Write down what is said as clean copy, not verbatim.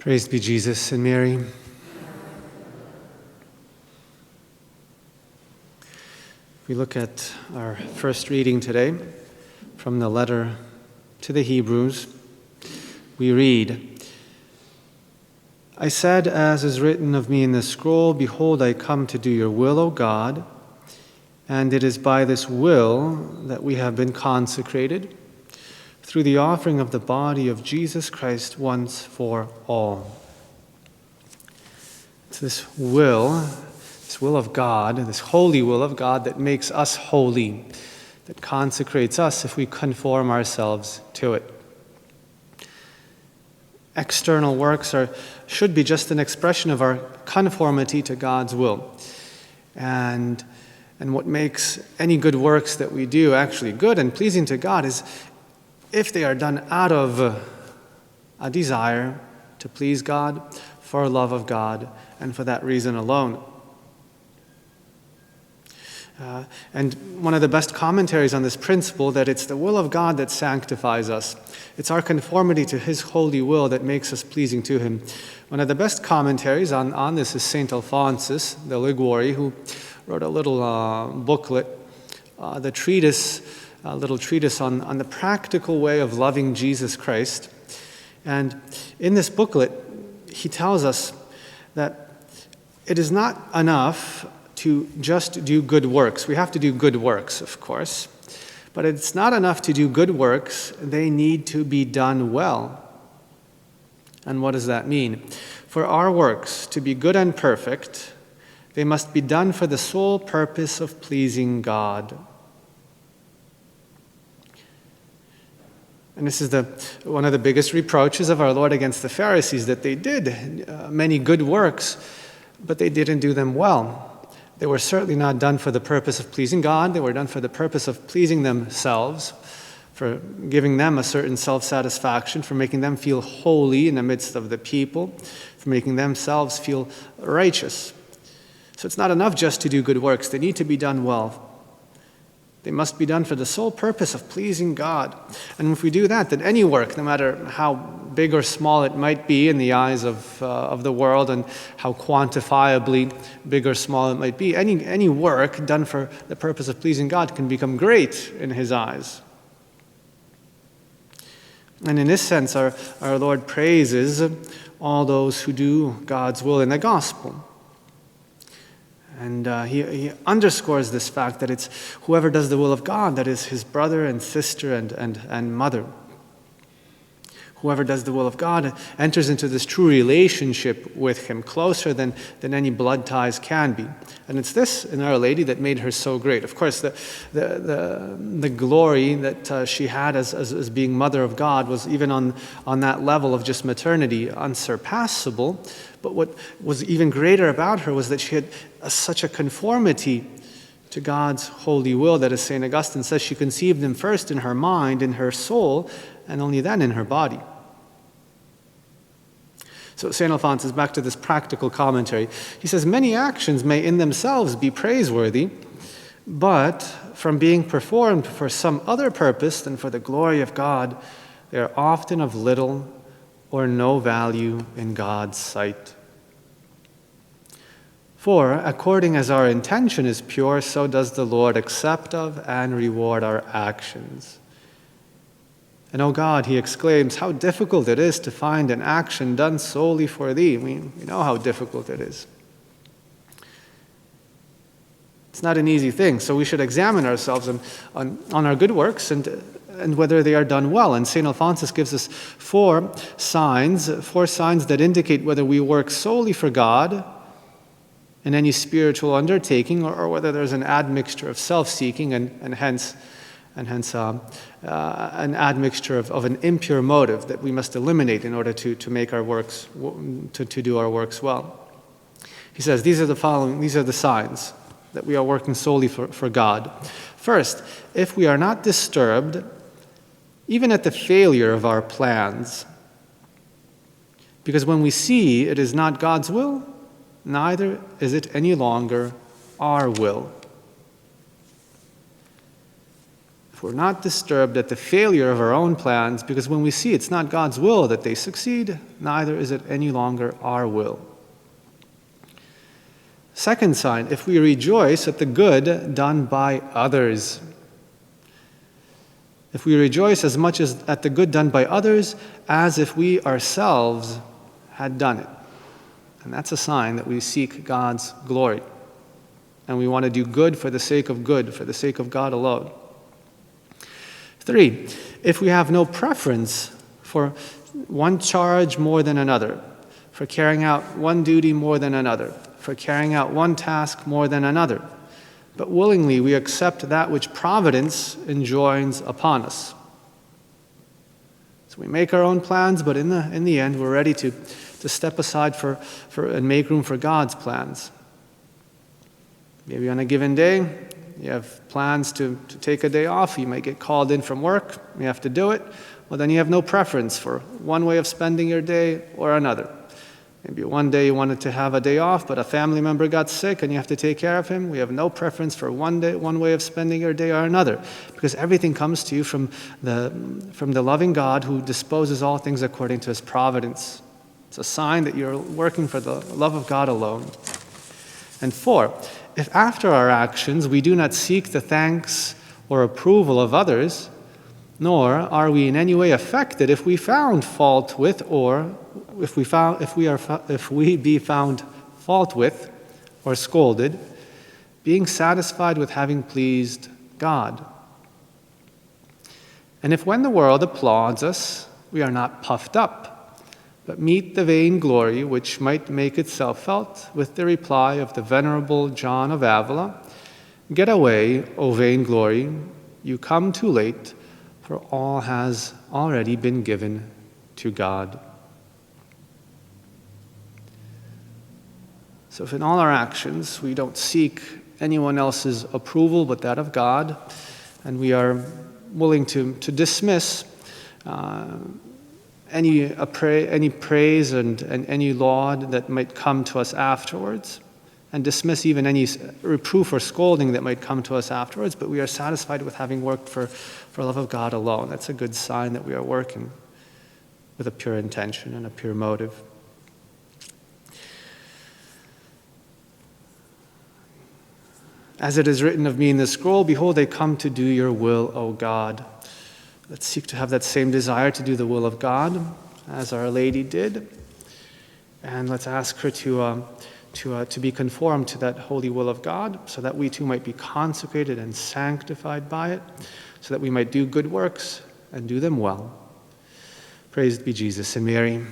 Praised be Jesus and Mary. We look at our first reading today from the letter to the Hebrews. We read, I said, as is written of me in the scroll, behold, I come to do your will, O God, and it is by this will that we have been consecrated, through the offering of the body of Jesus Christ once for all. It's this will of God, this holy will of God that makes us holy, that consecrates us if we conform ourselves to it. External works should be just an expression of our conformity to God's will. And what makes any good works that we do actually good and pleasing to God is if they are done out of a desire to please God, for love of God, and for that reason alone. And one of the best commentaries on this principle, that it's the will of God that sanctifies us. It's our conformity to His holy will that makes us pleasing to Him. One of the best commentaries on this is St. Alphonsus Liguori, who wrote a little booklet, a little treatise on the practical way of loving Jesus Christ. And in this booklet, he tells us that it is not enough to just do good works. We have to do good works, of course, but it's not enough to do good works. They need to be done well. And what does that mean? For our works to be good and perfect, they must be done for the sole purpose of pleasing God. And this is one of the biggest reproaches of our Lord against the Pharisees, that they did many good works, but they didn't do them well. They were certainly not done for the purpose of pleasing God. They were done for the purpose of pleasing themselves, for giving them a certain self-satisfaction, for making them feel holy in the midst of the people, for making themselves feel righteous. So it's not enough just to do good works. They need to be done well. They must be done for the sole purpose of pleasing God. And if we do that, then any work, no matter how big or small it might be in the eyes of the world, and how quantifiably big or small it might be, any work done for the purpose of pleasing God can become great in His eyes. And in this sense, our Lord praises all those who do God's will in the gospel. And he underscores this fact that it's whoever does the will of God that is his brother and sister and mother. Whoever does the will of God enters into this true relationship with Him, closer than any blood ties can be. And it's this in Our Lady that made her so great. Of course, the glory that she had as being Mother of God was even on that level of just maternity unsurpassable. But what was even greater about her was that she had such a conformity to God's holy will that, as St. Augustine says, she conceived Him first in her mind, in her soul, and only then in her body. So St. Alphonsus, back to this practical commentary, he says, many actions may in themselves be praiseworthy, but from being performed for some other purpose than for the glory of God, they are often of little or no value in God's sight. For according as our intention is pure, so does the Lord accept of and reward our actions. And O God, he exclaims, how difficult it is to find an action done solely for Thee. We know how difficult it is. It's not an easy thing, so we should examine ourselves on our good works and whether they are done well. And St. Alphonsus gives us four signs that indicate whether we work solely for God in any spiritual undertaking, or whether there's an admixture of self-seeking and hence an admixture of an impure motive that we must eliminate in order to make our works, to do our works well. He says these are the signs that we are working solely for God. First, if we are not disturbed even at the failure of our plans, because when we see it is not God's will, neither is it any longer our will. if we're not disturbed at the failure of our own plans, because when we see it's not God's will that they succeed, neither is it any longer our will. Second sign, if we rejoice at the good done by others. If we rejoice as much as at the good done by others as if we ourselves had done it. And that's a sign that we seek God's glory. And we want to do good, for the sake of God alone. 3, if we have no preference for one charge more than another, for carrying out one duty more than another, for carrying out one task more than another, but willingly we accept that which providence enjoins upon us. So we make our own plans, but in the end we're ready to step aside for and make room for God's plans. Maybe on a given day, you have plans to take a day off. You might get called in from work. You have to do it. Well, then you have no preference for one way of spending your day or another. Maybe one day you wanted to have a day off, but a family member got sick and you have to take care of him. We have no preference for one way of spending your day or another, because everything comes to you from the loving God who disposes all things according to his providence. It's a sign that you're working for the love of God alone. And 4, if after our actions we do not seek the thanks or approval of others, nor are we in any way affected if we found fault with, or if we be found fault with or scolded, being satisfied with having pleased God. And if when the world applauds us, we are not puffed up, but meet the vain glory which might make itself felt with the reply of the venerable John of Avila, "Get away, O vain glory, you come too late, for all has already been given to God." So if in all our actions we don't seek anyone else's approval but that of God, and we are willing to dismiss any praise and any laud that might come to us afterwards, and dismiss even any reproof or scolding that might come to us afterwards, but we are satisfied with having worked for love of God alone. That's a good sign that we are working with a pure intention and a pure motive. As it is written of me in the scroll, behold, I come to do your will, O God. Let's seek to have that same desire to do the will of God as Our Lady did. And let's ask her to be conformed to that holy will of God, so that we too might be consecrated and sanctified by it, so that we might do good works and do them well. Praised be Jesus and Mary.